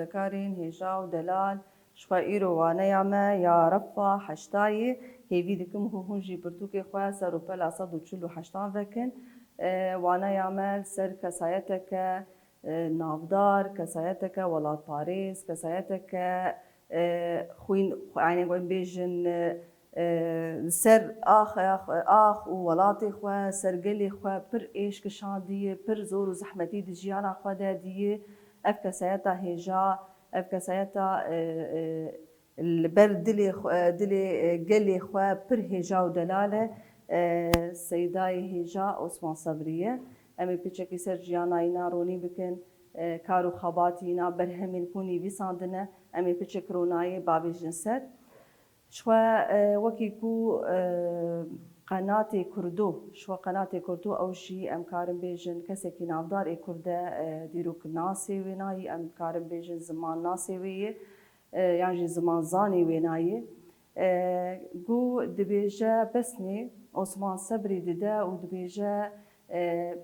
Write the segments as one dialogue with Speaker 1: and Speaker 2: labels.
Speaker 1: خوندکارین هێژا و دەلال شخوا ئیرۆ وانەیە me ya refa heştayê hêvî dikim ku hûn jî pirtûkê xwe ser û pela 148 vekin. Waneya me ser kesayeteke navdar, kesayeteke welatparêz, kesayeteke xwîn yanî bêjin ser ax û welatê xwe, ser gelê xwe pir êş kişandiye, pir zor û zehmetî di jiyana xwe de diye. Ev kesayeta hêja, ev kesayeta li ber dilê gelê xwe pir hêja û delal e. Seydayê hêja Osman Sebrî ye. Em ê pêçekî ser jiyana îna ronî bikin, kar û xebatî îna berhemên ku nîvîsandine em ê piçek ronayê babêjin ser. Ji xwe wekî ku qenatê Kurdo, ji xwe qenatê Kurdo ew jî em karin bêjin kesekî navdar ê Kurd e dîrok nasê wê nayê, em karin bêjin ziman nasê wê ye yan jî ziman zanê wê nayê. Got dibêje besnê Osman Sebrî dide û dibêje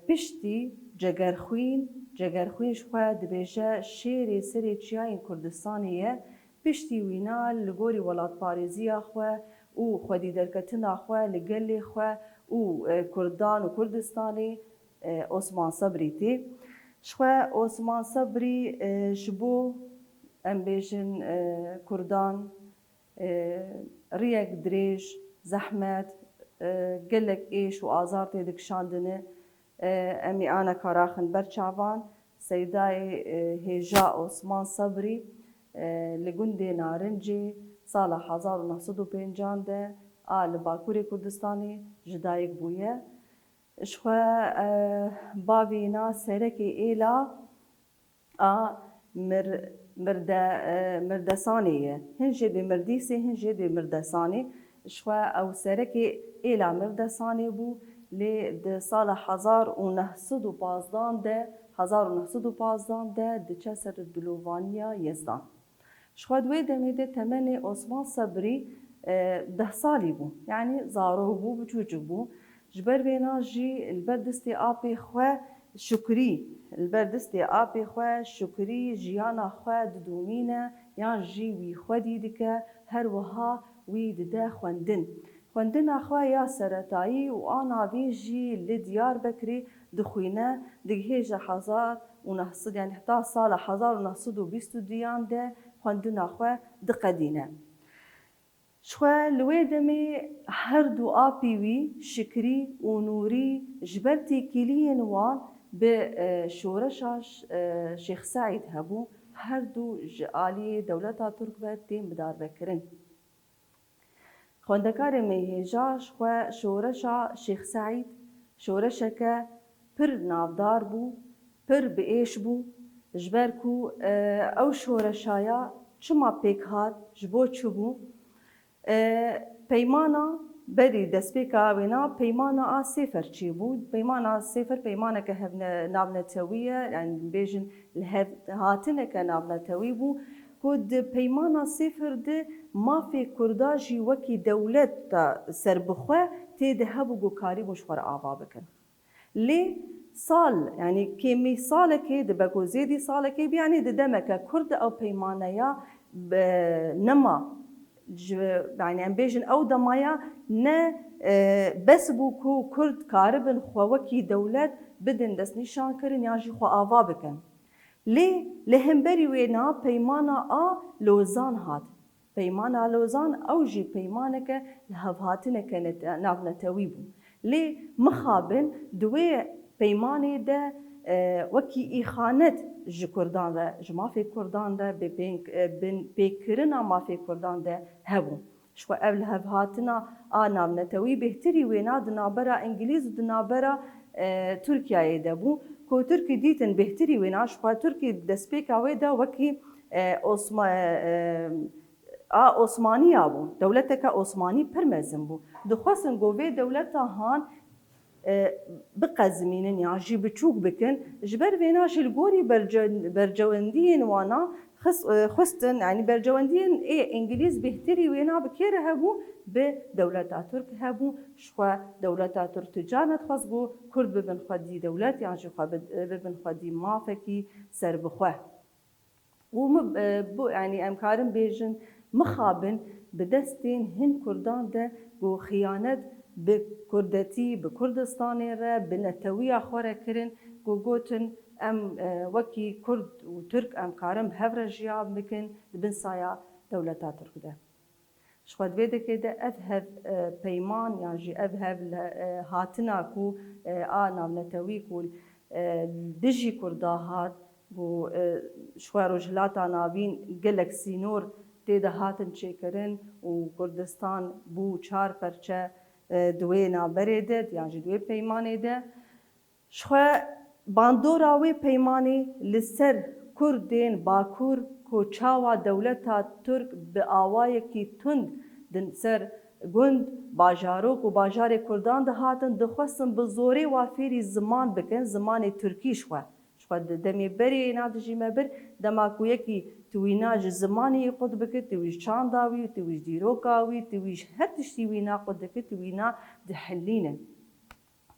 Speaker 1: piştî cegerxwîn ji xwe dibêje şêrê serê çiyayên Kurdistanê ye. Piştî wîna li gorî welatparêziya xwe û xwedî derketina xwe li gelê xwe û Kurdan û Kurdistanê Osman Sebrî tê. Ji xwe Osman Sebrî ji bo em bêjin Kurdan riyek dirêj, zehmet, gelek êş û azar tê dikişandine. Em ê aneka raxin ber çavan. Seydayê hêja Osman Sebrî li gundê Narincê sala 1950 de a li Bakurê Kurdistanê ji dayîk bûye. Ji xwe bavê na serekê êla a Mirdesanê ye. Hin jê dê Mirdîsê, hin jê dê Mirdesanê. Ji xwe ew serekê êla Mirdesanê bû lê di sala 1915 de diçe ser dilovaniya Yezdan. Ji xwe di wê demê de temenê Osman Sebrî 10 salî bû. Yanî zarok bû, biçûçik bû. Ji ber vêna jî li ber destê apê xwe şukrî, li ber destê apê xwe şukrî jiyana xwe didûmîne yan jî wî xwedî dike, her wiha wî dide xwendin. Xwendina xwe ya seretayî û ana vê jî li Diyarbekirê dixwîne, digihêje yani heta sala 1922 de xwendina xwe diqedîne. Ji xwe li wê demê her du apê wî Şikrî û Nûrî ji ber têkiliyên wan bi şoreşa Şêx Saîd hebû, her du ji aliyê dewleta Tirk ve tên bidarvekirin. Xwendekarê me hêja ji xwe şoreşa Şêx Saîd şoreşeke pir navdar bû, pir biêş bû ji ber ku ew şoreşaya çima pêk hat ji bo çi bû? Peymana berî destpêka wêna peymana a sêfer çîbû. Peymana sêfer peymaneke navnetewî ye, yani bêjin li hev hatineke navnetewî bû ku di peymana sêfer de mafê Kurda jî wekî dewlet ta serbixwe tê de hebû ku karîbûn ji xwe re ava bikin. Lê sal yani kêmî salekê dibe ku zêdî salekê bî yanî di demeke Kurd ew peymaneya nema yani em bêjin ew demaya ne bes bû ku Kurd karibin xwe wekî dewlet bidin destnîşankirin yan jî xwe ava bikin. Lê li hemberî wêna peymana a Lozan hat. Peymana Lozan ew jî peymaneke li hevhatineke navnetewî bû. Lê mixabin di wê peymanê de wekî îxanet ji Kurdan ve ji mafê Kurdan de pêkkirina mafê Kurdan de hebû. Ji xwe ev li hevhatina a navnetewî bêhtirî wêna di navbera Ingîlîz û di navbera Tirkiyeyê de bû. Ku Tirkî dîtin bêhtirî wêna ji xwe Tirkî destpêka wê de wekî Osmaniya bû. Dewleteke Osmanî pir mezin bû. Dixwestin ku vê dewleta han biqezimînin yan jî biçûk bikin, ji ber vêna jî li gorî bercewendiyên wana xwestin yani bercewendiyên İngilîz bêhtirî wêna bi kê re hebû? Bi dewleta Tirk hebû. Ji xwe dewleta Tirk tica nedixwest ku Kurd bibin xwedî dewlet yan jî xwe bibin xwedî mafekî serbixwe. بو يعني ام كارم بيجن مخابن بدستين هن كردان ده بو خيانت بكردتي بكردستاني را بنتويا خورا كرن گوتن ام وكي كرد وترك ام كارم هفر جياب بكن بن سايا دولتا ترك ده شخواد ویده که ده اذهب پیمان یعنی اذهب هاتنا کو نام نتوی کو دجی کرده هات بو شوار رجلاتا ناوین گلک سینور تیده هاتن چه کرن و کردستان بو 4 پرچه دوی نابره ده یعنی دوی پیمانه ده شوار باندوراوی پیمانی لسر کردین باکور کوچاوا دولتا ترک به آوای کی تند دن سر گند باجاروک و باجار کردان ده هاتن دخواستن به زوری وافیری زمان بکن زمان ترکی شوه دمی بری نادجی مبر دماکویه کی تویناج زمانی قد بکن تویش چانداوی تویش دیروکاوی تویش هر تشتی وینا قد بکن توینا دحلینه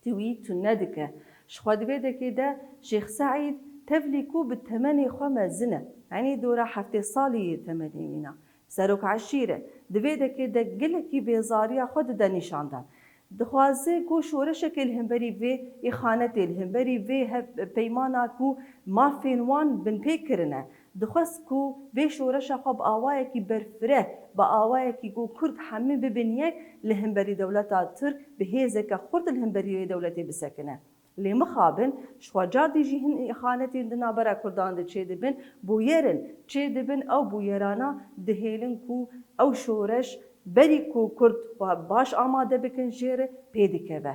Speaker 1: توی تندکه شخواد بیده که ده شیخ سعید تفلیکو بالتمني خما زنه يعني دورة حفتي صالي تمني وينا سروك عشيرة دفيدا كده قلكي بيزاريا خود دا نشاندان دخوازي كو شورشك الهمبري في إخانة الهمبري في بيمانا كو ما فينوان بن بيكرنا دخواز كو في شورشا خب آوايا كي برفره با آوايا كي كو كرد حمي ببنيك لهمبري دولتا ترك بهيزك خورد الهمبري دولتي بسكنه لی مخابن شواجار دیجی هن إخانتی دنا برا کردان ده چه دبن بویرن چه دبن او بویرانا دهیلن کو او شورش بری کو کرد باش آماده بکن جیره پیدکه و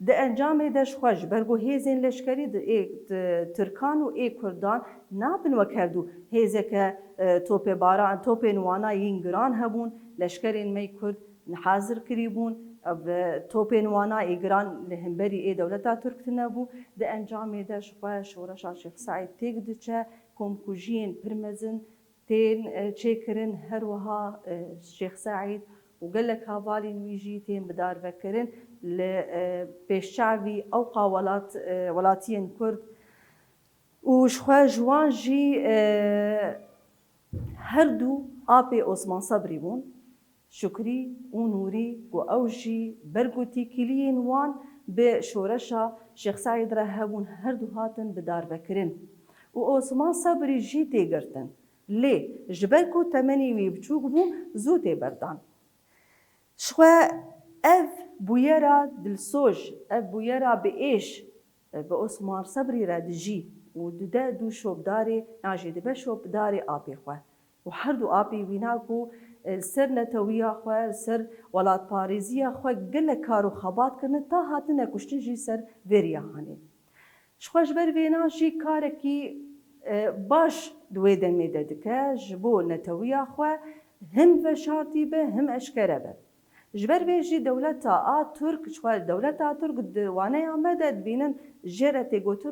Speaker 1: ده انجام ده شواج برگو هیزین لشکری ده ترکان و کردان نابن وکردو هیزه که توپ باران توپ نوانا ینگران هبون لشکرین می کرد حاضر کریبون توپین وانا ایگران لهمبری دولتا ترک تنبو ده انجام ده شورش شیخ سعید تیگ دچه کمکوژین پرمزن تین چه کرن هر وها شیخ سعید و گلک هاوالی نویجی تین بدار وکرن لپیشعوی او ولاتین کرد و شخوا جوان جی هر دو آبی عثمان صبری بون شکری و نوری و اوجی برگوتی کلین وان به شورشا شیخ سعید را هبون هر دو هاتن بدار بکرن و عثمان صبری جی تیگرتن لی جبرکو تمنی وی بچوک بو زو تیبردان شخوا اف بویرا دلسوج اف بویرا به ایش به عثمان صبری را دجی و ده دو شوبداری ناجی ده شوبداری آبی خواه و هر دو آبی ویناکو سر نتویا خو سر ولات پاریزیا خو گل کارو خبات کنه تا هاتنه کشتن جی سر وریا هانی شخوش بر وینا جی کار کی باش دوی دمی ددکه جبو نتویا خو هم و شرطی به هم اشکره به جبر ویجی دولتا ترک شخو دولتا ترک دوانه آمده بینن جرت گوتر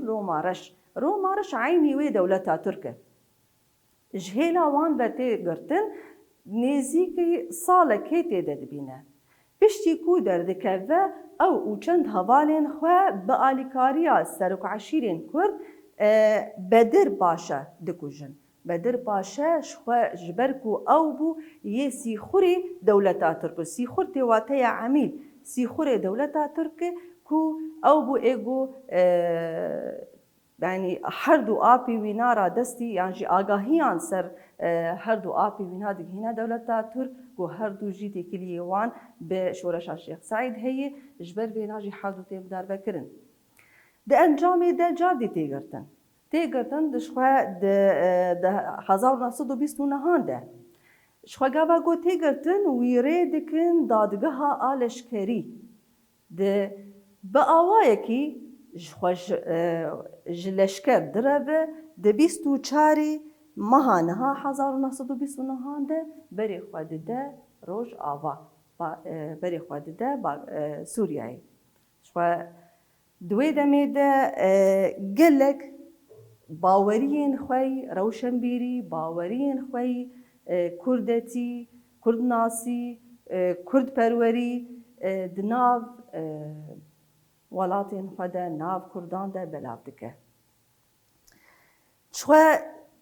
Speaker 1: رومارش عینی وی دولتا ترکه جهیلا وان و تی گرتن نزیکی ساله که تیده دبینه. پشتی کو دردکه و او چند هوالین خواه به آلیکاریا سرک عشیرین کرد بدر باشه دکوژن. بدر باشه خواه جبرکو او بو یه سیخوری دولتا ترکو. سیخور تیواته عمیل. سیخور دولتا ترکو کو او بو ایگو يعني هر دو آبی وینا را دستی یعنی آگاهیان سر هر دو آبی وینا دگهینا دولتا ترک و هر دو جیتی کلیه وان به شورش شیخ سعید هی جبر وینا جی هر دو تیم دار بکرن ده انجامی ده جار دی تیگرتن دشخوا ده 1929 ده شخوا گاوا گو تیگرتن ویره دکن دادگاه آلشکری ده با آوائه کی خوش جلشکر دربه ده 24 ماهانها 1929 ده بری خود ده روز آوا بری خود ده با سوریایی شو دوی دمی ده گلک باورین خوی روشنبیری باورین خوی کردتی کردناسی کرد پروری دناو ولاتین خدا ناو کردان ده بلاف دکه. چوه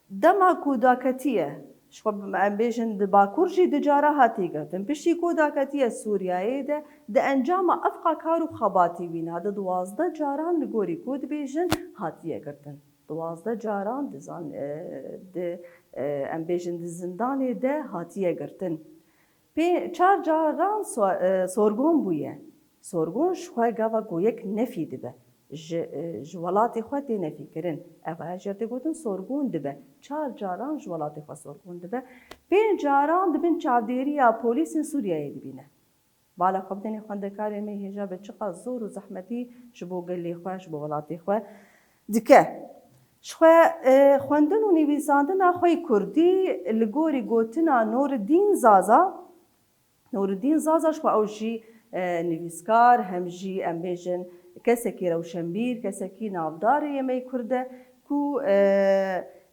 Speaker 1: دما کو داکتیه شخوا ام بیشن د باکور جی دجارا هاتی گرتن پشتی کو داکتیه سوریایی ده انجام افقا کارو خباتی وینا ده 12 جاران لگوری کود بیشن هاتیه گرتن 12 جاران ده ام بیشن د زندان ده هاتیه گرتن 4 جاران سورگون بویه سورگون شخوا گاوا گویک نفی دبه جوالاتی خود دی نفی کرن اوه جرده گوتن سورگون دبه 4 جاران جوالاتی خود سورگون دبه 5 جاران دبن چاودیری یا پولیس سوریه دبینه بالا خب دنی خواندکاری می هجا به چقدر زور و زحمتی شبو گلی خواه شبو ولاتی خواه دکه شخوا خواندن و نویساندن خوی کردی لگوری گوتنا نوردین زازا شخوا او جی نویسکار هم جی ام بیجن کسکی روشنبیر کسکی نافداری یمی کرده کو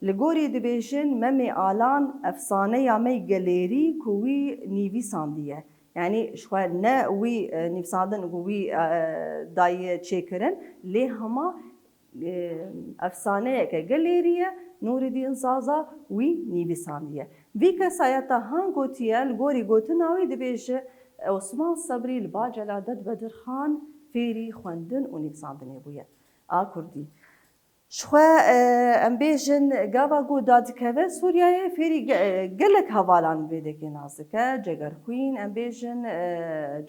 Speaker 1: لگوری دبیجن ممی آلان افسانه یا می گلیری کوی نیویساندیه یعنی شخوا نه وی نویساندن وی دای چیکرن لی هما افسانه که گلیریه نوردین زازا وی نیویساندیه وی کسایتا هنگوتیه لگوری گوتناوی دبیجه عثمان صبری لبا جلادت بدرخان فێری خوێندن و نویساندنێ بووە ئاکوردی شخوا ئەم بێژن گاوا گۆ دادکەوە سووریایە فێری gelek hevalan vê deke nas dike Cegerxwîn em bêjin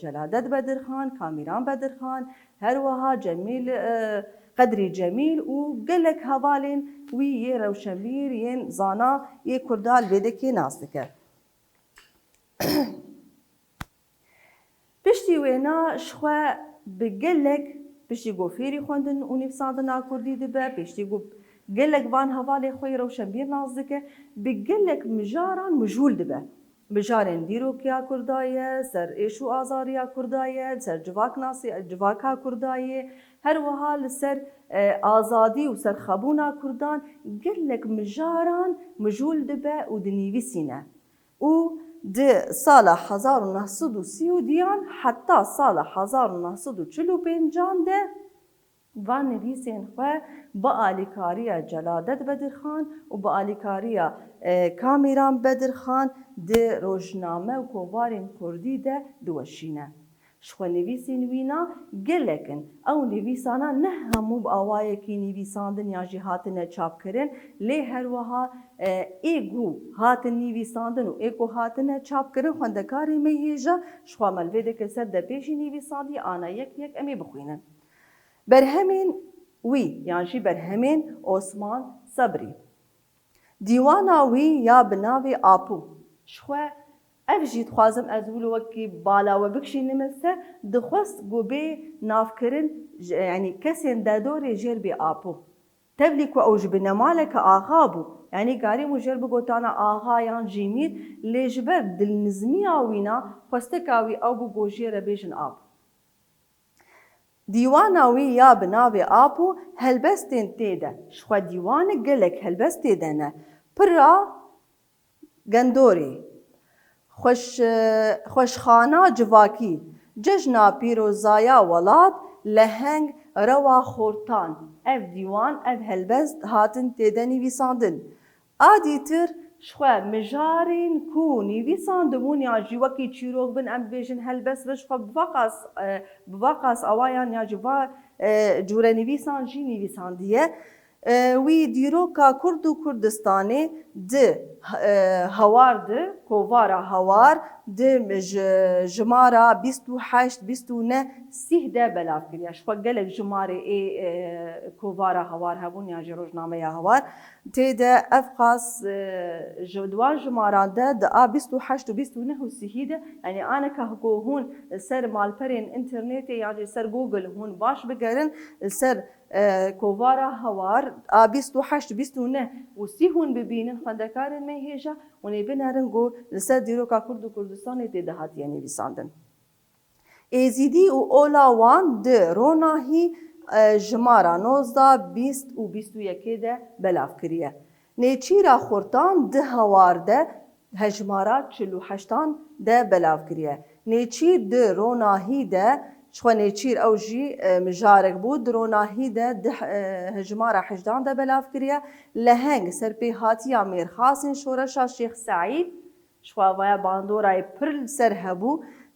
Speaker 1: Celadet Bedirxan Kamîran Bedirxan her wiha Cemîl Qedrî Cemîl û gelek hevalên wî yê rewşenbîr yên zana yê Kurda li vê dekê nas dike piştî wêna şixwe bi gelek piştî got fêrî xwendin û nivîsandina Kurdî dibe piştî got gelek van hevalê xwe yê rewşenbîr nas dike bi gelek mijaran mijûl dibe mijarên dîrokiya Kurda ye ser êş û azariya Kurda ye ser civaka Kurda ye her wiha li ser azadî û serxebûna Kurdan gelek mijaran mijûl dibe û dinivîsîne û di sala 1930 heta sala 1945 de van nivîsên xwe bi alîkariya Celadet Bedirxan û bi alîkariya Kamîran Bedirxan di rojname û kovarên Kurdî de diweşîne şixwe nivîsên wîna gelek in ew nivîsana ne hemû bi awayekî nivîsandin ya jî hatine çapkirin lê her wiha êgû hatin nivîsandin û êgû hatine çapkirin xwendekarê me hêja şixwa me li vê deke ser de pêşî nivîsandî ana yek em ê bixwînin berhemên wî yan jî berhemên Osman Sebrî dîwana wî ya bi navê Apû şixwe ev jî dixwazim ez wilo wekî bala we bikişînim se dixwest gobê navkirin yanî kesên derdorê jêr bê Apû tevlî ku ew ji bi nemaleke axa bû yanî garî û jêr bigotana axa yan jîmîr lê ji ber dilnizmiya wîna xwesteka wî ew bû gojiyê re bêjin Apû dîwana wî ya bi navê Apû helbestên tê de şixwe dîwanek gelek helbestê de ne pira gendorê xweşxana civakî cejna pîrozaya welat leheng rewa xortan ev dîwan ev helbest hatin têde nivîsandin adîtir şixwe mijarên ku nivîsandibûn ya jî wekî çîrok bin em bêjin helbest ve şixwe bi vaqas awayan ya jî va cûre nivîsan jî nivîsandiye wî dîroka Kurd û Kurdistanê di hewar di kovara hewar di jimara 28-29 sîh de belav kiriye şixwe gelek jimarê ê kovara hewar hebûn ya jî rojnameya hewar tê de ev qas ji duan jimaran de di a 28 û 29 û sîhî de yanî aneka ku hûn ser malperên internetê ya jî ser Google hûn baş bigerin ser kovara hewar a 28 29 û sîh hûn bibînin xwendekarên me hêja hûn ê binerin got li ser dîroka Kurd û Kurdistanê tê de hatiye nivîsandin êzîdî û ola wan di ronahî jimara 19 20 û 21 de belav kiriye nêçîra xortan di hewar de hejmara 48 de belav kiriye nêçîr di ronahî de شخوا نێچیر ئەو ژی مژارێک بوو درۆناهی de hejmara hejdan de belav kiriye li heng serpêhatiya mêrxasên şoreşa Şêx Saîd şixwa vaya bandorayê pir li ser hebû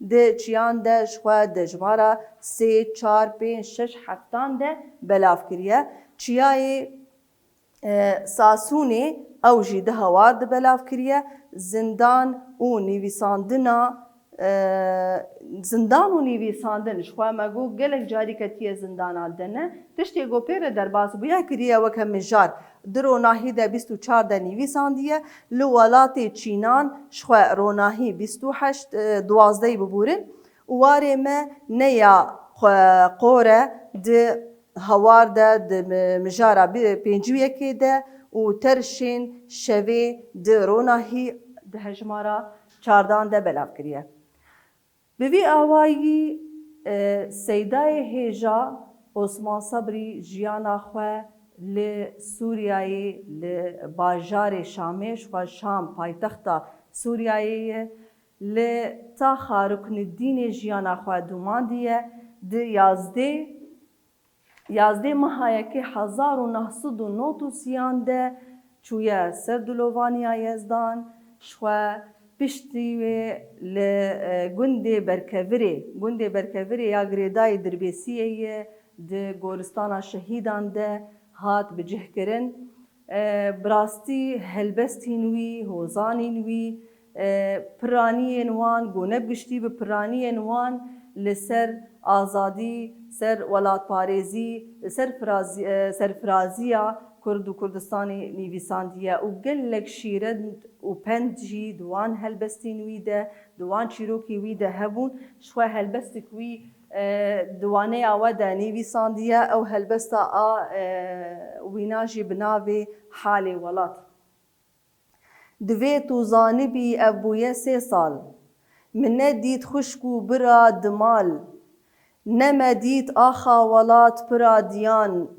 Speaker 1: di çiyan de şixwa di hejmara 3, 4, 5, 6, 7 de belav kiriye. Çiyayê Sasûnê ew jî di hewar de belav kiriye. Zindan û nivîsandina zindan û nivîsandin jixwa me got gelek carî ketiye zindana de ne tiştê gopêre derbas bûye kiriye weke mijar di ronahî de 24 de nivîsandiye li welatê Çînan jixwe ronahî 28 12 bibûrin û warê me neya qore di hewar de di mijara 5 de û terşên şevê di ronahî di hejmara 14 de belav kiriye. Bi vî awayî Seydayê hêja Osman Sabrî jiyana xwe li Sûriyayê li bajarê Şamê jixwe Şam paytexta Sûriyayê ye li taxa Ruknüddînê jiyana xwe dûmandiye di yazdê mehayekê 1993 de çûye ser dilovaniya Yezdan jixwe piştî wê li gundê berkevirê ya girêdayê Dirbêsiyê ye di goristana şehîdan de hat bicihkirin. Bi rastî helbestên wî, hozanên wî, piraniyên wan goneb giştî bi piraniyên wan li ser azadî, ser welatparêzî, ser serfiraziya Kurd û Kurdistanê nivîsandiye û gelek şîret û pend jî di wan helbestên wî de di wan çîrokê wî de hebûn jixwe helbestek wî di waneya we de nivîsandiye ew helbesta a wîna jî bi navê Halê Welat. Divê tu zanibî ev bûye 3 sal min nedît xuşk û bira di mal neme dît axa welat pira diyan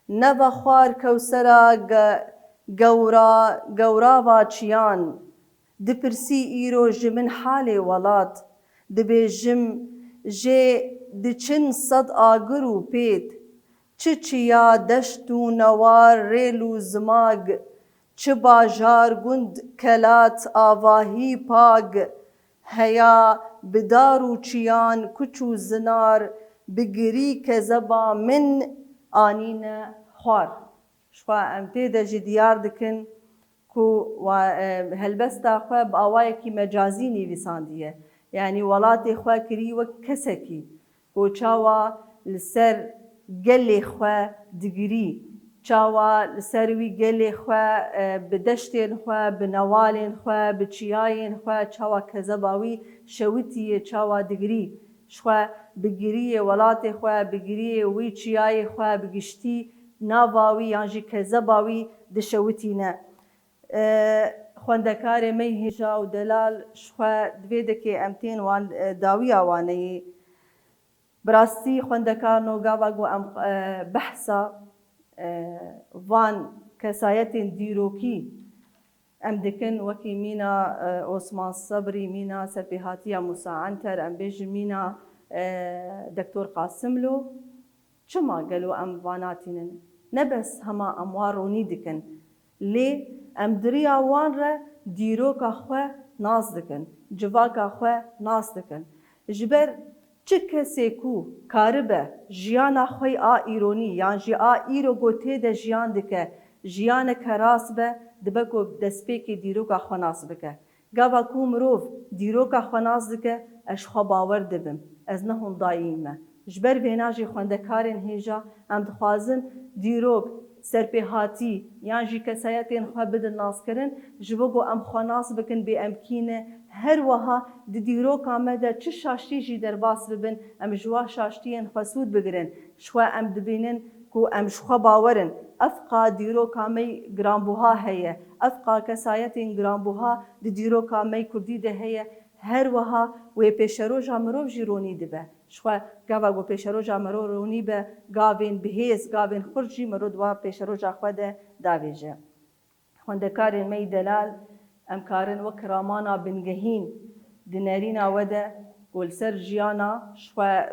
Speaker 1: neva xwar kewsera gewrava çiyan dipirsî îro ji min halê welat dibêjim jê diçin sed agir û pêt çi çiya deşt û newar rêl û zimag çi bajar gund kelat avahî pag heya bi dar û çiyan kuç û zinar bi girî kezeba min anîne xwar. Jixwe em tê de jî diyar dikin ku helbesta xwe bi awayekî mecazî nivîsandiye. Yani welatê xwe kirî wek kesekî ku çawa li ser gelê xwe digirî, çawa li ser wî gelê xwe bi deştên xwe, bi newalên xwe, bi çiyayên xwe çawa kezeba wî şewitiye çawa digirî. Jixwe bi giriyê welatê xwe, bi giriyê wî çiyayê xwe bi giştî nava wî yan jî kezeba wî dişewitîne. Xwendekarê me hêja û delal jixwe divê dekê em tên wan dawiya waneyê bi rastî xwendekar no gava got em behsa van kesayetên dîrokî em dikin wekî mîna Osman Sabrî, mîna serpêhatiya Musa Enter, em bêjin mîna Doktor Qasimlo çima gelo em vanatînin ne bes hema em wan ronî dikin lê em diriya wan re dîroka xwe nas dikin, civaka xwe nas dikin. Ji ber çi kesê ku karibe jiyana xwe a îronî yan jî a îro got tê de jiyan dike jiyaneke rast be dibe ku destpêkê dîroka xwe nas bike. Gava ku mirov dîroka xwe nas dike ez ji xwe bawer dibim, ez ne hundayî me. Ji ber vêna jî xwendekarên hêja em dixwazin dîrok serpêhatî yan jî kesayetên xwe bidin naskirin ji bo ku em xwe nas bikin bêemkîne her wiha di dîroka me de çi şaştî jî derbas bibin em ji wan şaştiyên xwe sûd bigirin. Jixwe em dibînin ku em ji xwe bawerin ev qa dîroka me giranbûha heye, ev qa kesayetên giranbûha di dîroka me Kurdî de heye her wiha wê pêşeroja mirov jî ronî dibe. Jixwe gava ku pêşeroja mirov ronî be gavên bihêz, gavên xurt jî mirov di wan pêşeroja xwe de davêje. Xwendekarên me delal em karin wek ramana bingehîn di nêrîna we de ku li ser jiyana jixwe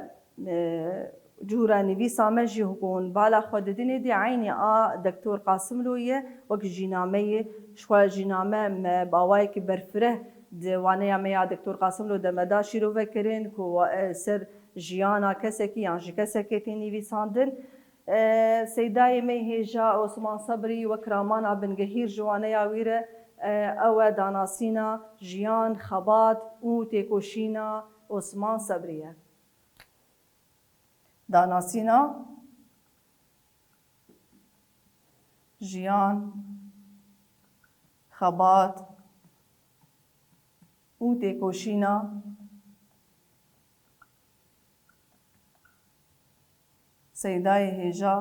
Speaker 1: جهورا نویسا me jî hûn bala xwe didinê dî aynî a Doktor Qasım lo ye wek jînameyê ji xwe jîname me bawayekî berfireh di waneya me ya Doktor Qasım lo de me da şîrovekirin ku ser jiyana kesekî yan ji kesekê tê nivîsandin. Seydayê me hêja Osman Sebrî wek ramana bingehîr ji waneya wî re ew e danasîna jiyan, xebat û têkoşîna Osman Sebrî ye. Danasîna jiyan, xebat û têkoşîna Seydayê hêja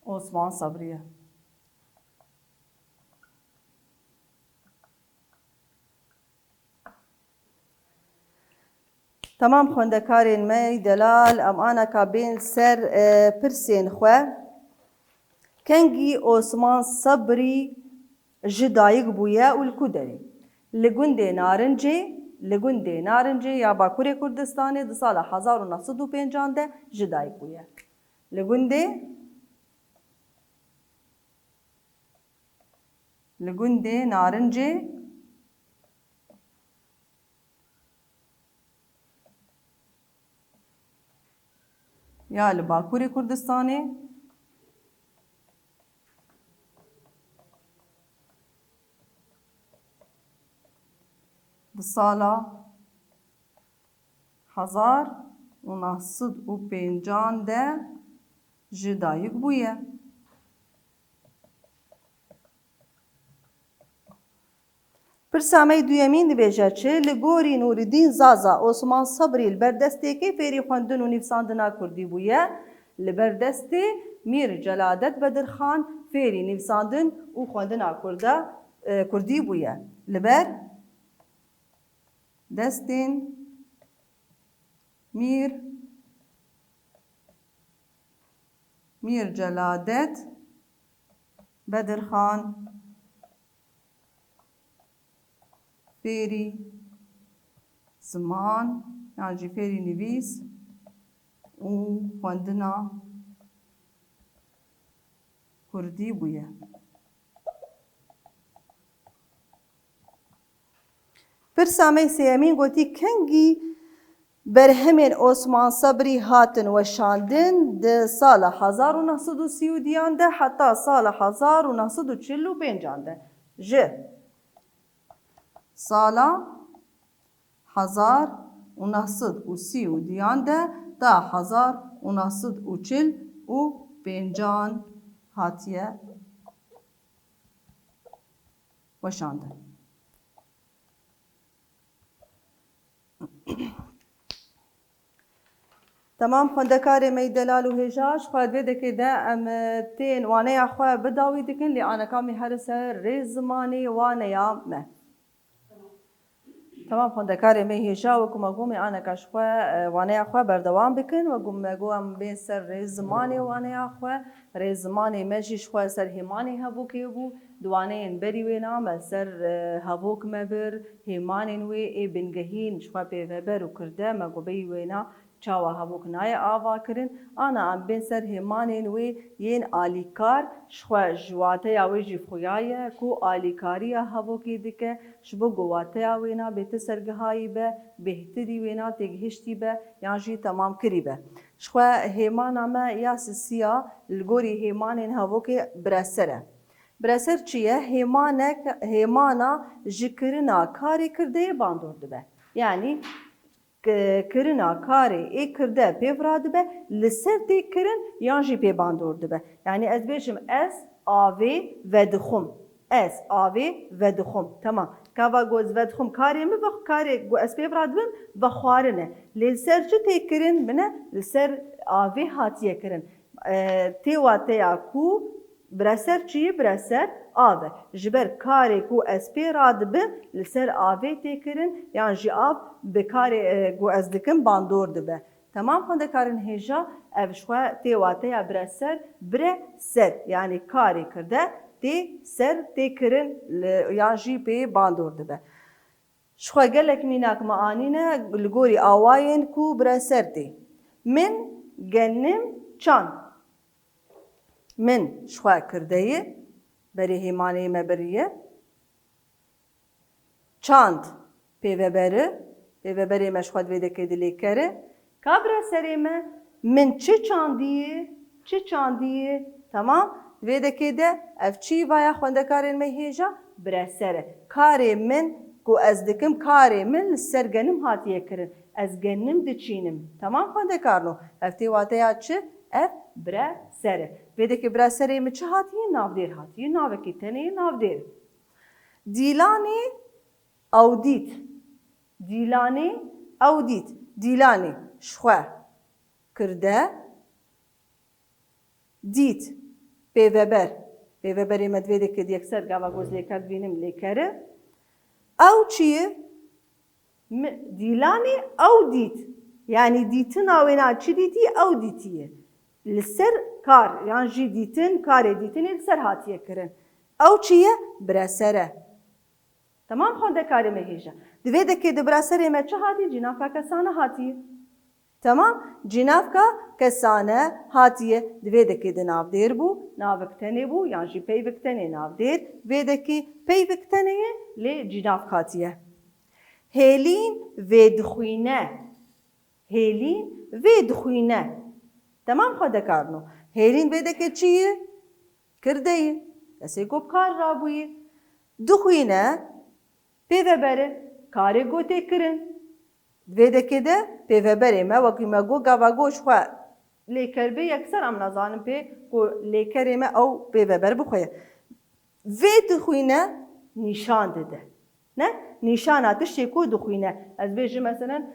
Speaker 1: Osman Sebrî ye. Tamam xwendekarên me delal em aneka bên ser pirsên xwe. Kengî Osman Sebrî ji dayîk bûye û li ku derê? Li gundê Narincê ya Bakurê Kurdistanê di sala 1905 de ji dayîk bûye. Li gundê Narincê ya li Bakurê Kurdistanê di sala 1905 de ji dayîk bûye. Pirsa me duyemîn dibêje çi li gorî Nûreddîn Zaza Osman Sebrî li ber destêkê fêrî xwendin û nivîsandina Kurdî bûye. Li ber destê Mîr Celadet Bedirxan fêrî nivîsandin û xwendina Kurdî bûye. Li ber destên Mîr Celadet Bedirxan fêrî ziman yan jî fêrî nivîs û xwendina Kurdî bûye. Pirsa me sêyemîn gotî kengî berhemên Osman Sebrî hatin weşandin di sala 1932 de heta sala 1945 de. Ji sala 1932 de ta 1945 hatiye weşandin. Tamam xwendekarê me delal û hêja ji xwe vêdekê de em tên waneya xwe bidawî dikin lê anekamî here ser rêz zimanê waneya me. Tamam xwendekarê me hêja wekû me got aneka ji xwe waneya xwe berdewam bikin wekû me got em bên ser rêz zimanê waneya xwe. Rêz zimanê me jî ji xwe ser hêmanê hevokê bû. Di waneyên berî wêna me ser hevok me bir hêmanên wê ê bingehîn ji xwe pêveber û kirde me got bêyî wêna çawa hevok naye ava kirin. Ana em bên ser hêmanên wê yên alîkar ji xwe ji wateya wê jî xuya ye ku alîkariya hevokê dike ji bo ku wateya wêna bêtir sergihayî be, bêhtirî wêna têgihiştî be yan jî temam kirî be. Ji xwe hêmana me ya sisiya li gorî hêmanên hevokê bireser e. Bireser çi ye? Hêmana ji kirina karê kirdeyê bandor dibe. Yani kirina karê ê kirde pêv radibe li ser tê kirin yan jî pê bandor dibe. Yani ez bêjim ez avê vedixwim. Ez avê vedixwim. Temam. Kava goz vedixwim karê min ve karê ez pêv radibim ve xwarin e. Lê li ser çi tê kirin bine? Li ser avê hatiye kirin. Tê wateya ku bireser çiyê bireser av e. Ji ber karê ku ez pê radibim li ser avê tê kirin yan jî av bi karê ku ez dikim bandor dibe. Temam xwendekarên hêja ev ji xwe tê wateya bireser bire ser yani karê kirde tê ser tê kirin yan jî pê bandor dibe. شخوا gelek mînak meanîne li gorî awayên ku bireser tê. Min genim çand. Min şixwe kirdeyê berê hêmaneyê me biriye. Çand pêveberî, pêveberê me şixwe divê dekê dilê kere. Ka bireserê me min çi çandîye, çi çandîye, tamam? Divê dekê de ev çî vaya xwendekarên me hêja bireser e. Karê min ku ez dikim karê min li ser genim hatiye kirin. Ez genim diçînim. Tamam xwendekarno? Ev tê wateya çi? Ev bireser e. Vê dekê bireserê me çi hatiye? Navdêr hatiye. Navekî tenê navdêr. Dîlanê ew dît. Dîlanê ew dît. Dîlanê şixwe kirde. Dît pêveber. Pêveberê me divê dekê di yekser gava goz lêker dibînim lêkere. Ew çi ye? Dîlanê ew dît. Yani dîtin awêna çi dîtî? Ew dîtiye. Li ser kar yan jî dîtin, karê dîtinê li ser hatiye kirin. Ew çi ye? Bireser e. Tamam xwendekarê me hêja. Divê dekê di bireserê me çi hatiye? Cînavka kesane hatiye. Tamam? Cînavka kesane hatiye. Divê dekê de navdêr bû, navek tenê bû yan jî peyvek tenê navdêr. Vê dekî peyvek tenê lê cînavk hatiye. Hêlîn vê dixwîne. Hêlîn vê dixwîne. Tamam xwedekarno? Hêlîn vê dekê çi ye? Kirdeyê. Kesê ku kar rabûye. Dixwîne pêveberê. Karê gotê kirin. Divê dekê de pêveberê me wekî me got gava got xwe lêker bê yekser em nazanin pê ku lêkerê me ew pêveber bixwe. Vê dixwîne nîşan dide. Ne? Nîşana tiştê ku dixwîne. Ez bêjim meselen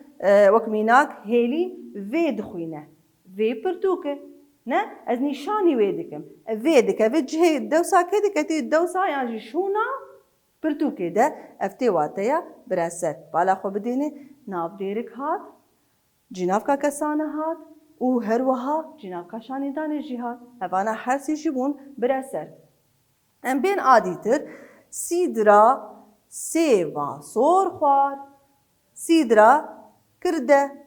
Speaker 1: wek mînak hêlîn vê dixwîne. Vê pirtûk e. Ne? Ez nîşanî wê dikim. Vê dike. Vê cihê dewsa kê dike? Tê dewsa yan jî şûna pirtûkê de ev tê wateya bireser. Bala xwe bidêne navdêrik hat, cînavka kesane hat û her wiha cînavka şanîdanê jî hat. Evana her sî jî bûn bireser. Em bên adîtir sîdra sêva sor xwar. Sîdra kirde.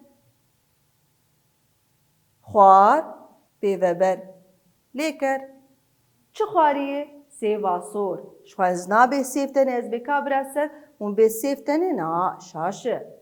Speaker 1: Xwar pêveber lêker. Çi xwariye? Sêva sor. Şixwe ez nabe sêv tenê ez bê ka bireser hûn bê sêv tenê na şaş e.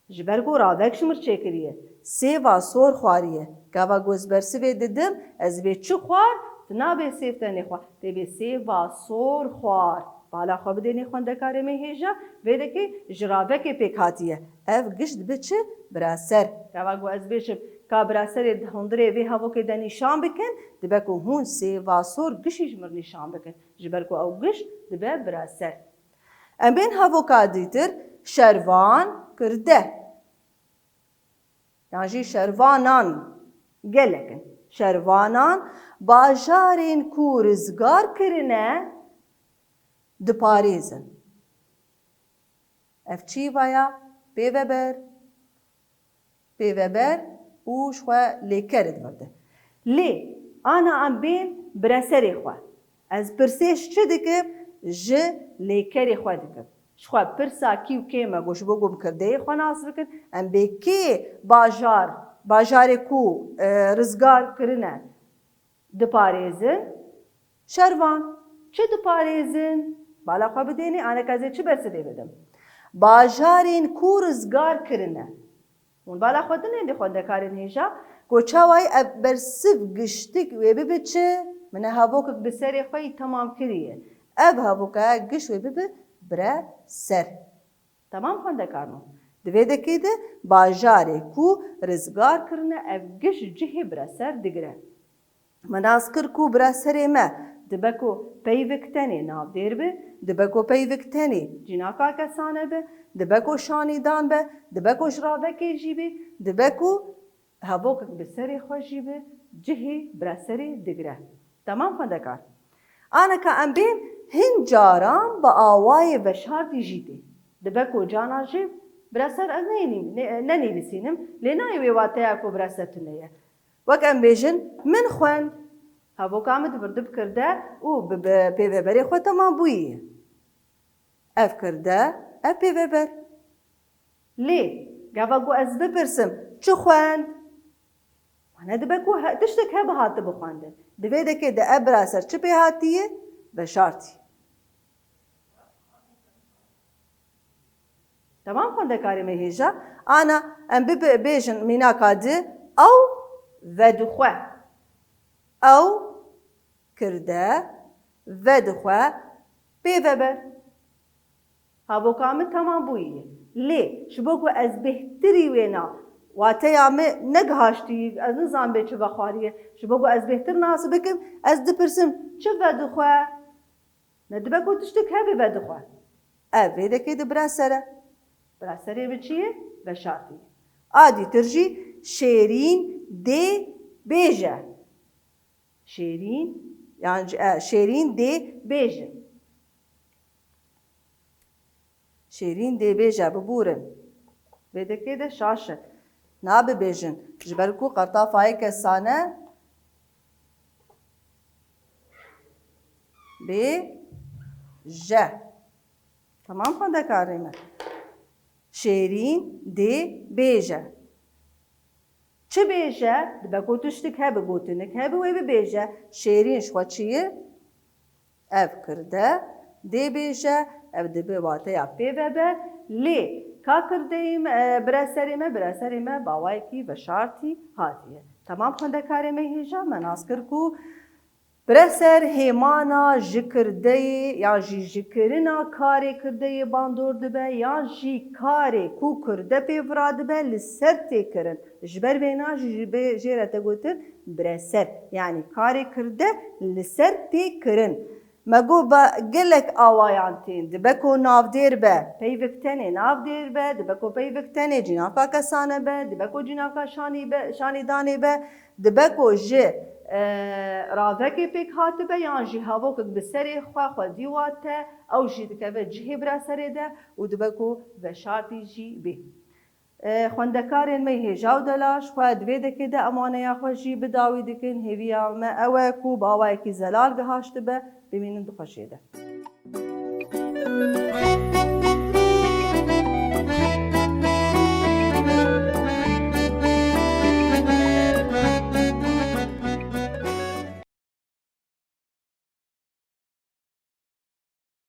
Speaker 1: Ji ber ku ravek ji mir çêkiriye. Sêva sor xwariye. Gava gozbersivê didim ez bê çi xwar? Tu nabe sêv tenê xwar. Tê bê sêva sor xwar. Bala xwe bidênê xwendekarê me hêja vê dekê ji ravekê pêk hatiye. Ev giş dibe çi? Bireser. Gava ku ez bêjim ka bireserê hundirê vê hevokê de nîşan bikin dibe ku hûn sêva sor gişî ji mir nîşan bikin. Ji ber ku ew giş dibe bireser. Em bên hevoka dîtir şervan kirde. Yan jî şervanan gelekin. Şervanan bajarên ku rizgar kirine diparêzin. Ev çî vaya? Pêveber. Pêveber û ji xwe lêkerê divirde. Lê ana em bên bireserê xwe. Ez pirsêj çi dikim? Ji lêkerê xwe dikim. Ji xwe pirsa kî û kê me got ji bo ku kirdeyê xwe nas bikin. Em bê kê bajarê ku rizgar kirine diparêzin? Şervan. Çi diparêzin? Bala xwe bidênê anek ez ê çi bersidê bidim? Bajarên ku rizgar kirine. Hûn bala xwe dinê dê xwendekarên hêja ku çawayê ev bersiv giştik wê bibe çi? Min e hevokek bi serê xwe temam kiriye. Ev hevokaya giş wê bibe bireser. Tamam xwendekarno? Divê dekê de bajarê ku rizgar kirine ev giş cihê bireser digire. Min az kir ku bireserê me dibe ku peyvek tenê navdêr be, dibe ku peyvek tenê cînaka kesane be, dibe ku şanîdan be, dibe ku ji ravekê jî be, dibe ku hevokek bi serê xwe jî be cihê bireserê digire. Tamam xwendekar? Aneka em bên hin caran bi awayê veşartî jî tê. Dibe ku cana jî bireser ez nenivîsînim lê nayê wê wateya ku bireser tune ye. Wek em bêjin min xwend. Hevoka me divir dibikirde û bi pêveberê xwe temam bûyiye. Ev kirde, ev pêveber. لێ گاڤگو ئەس بپرسم چ خوێند وانە دەبێت تشتێک هەبە هاتە بخواندن divê dekê de ev biraser çi pê hatiye veşartî Tamam xwendekarê me hêja ana em bibêjin mînaka di ew vedixwe ew kirde vedixwe pê veber Havoka min tamam bûye lê ji bo ku ez bêhtirî wêna wateya me negihaştî ez nizanim bê çi vexwariye ji bo ku ez bêhtir nas bikim ez dipirsim çi vedixwe ne dibe ku tiştek hebe vedixwe ev vê dekê di bira sere bira serê bi çi ye veşartî adîtir jî şêrîn dê bêje şêrîn yani şêrîn dê bêjin şêrîn dê bêje bibûrin vê dekê de şaşe nabibêjin ji ber ku qertafayeke sane bêje Tamam xwendekarê me şêrîn dê bêje Çi bêje dibe ku tiştek hebe gotinik hebe wê bibêje şêrîn ji xwe çi ye ev kirde dê bêje ev dibe wateya pê vebe lê ka kirdeyê me bira serê me bawayekî veşartî hatiye Tamam xwendekarê me hêja me nas kir ku Bireser hêmana ji kirdeyê yan jî ji kirina karê kirdeyê bandor dibe yan jî karê ku kirde pêvira dibe li ser têkirin ji ber vêna jî jê re te gotin bireser yanî karê kirde li ser têkirin me got gelek awayan tên dibe ku navdêr be peyvek tenê navdêr be dibe ku peyvek tenê cînaka kesane be dibe ku cînaka şanîdanê be dibe ku ji ravekê pêk hatibe yan jî hevokek bi serê xwe xwedî wate ew jî dikeve cihê bira serê de û dibe ku veşartî jî bê xwendekarên me hêja û delaş xwe divê dekê de em waneya xwe jî bidawî dikin hêviya me ew e ku bawayekî zelal gihaş dibe bimînin di xweşê de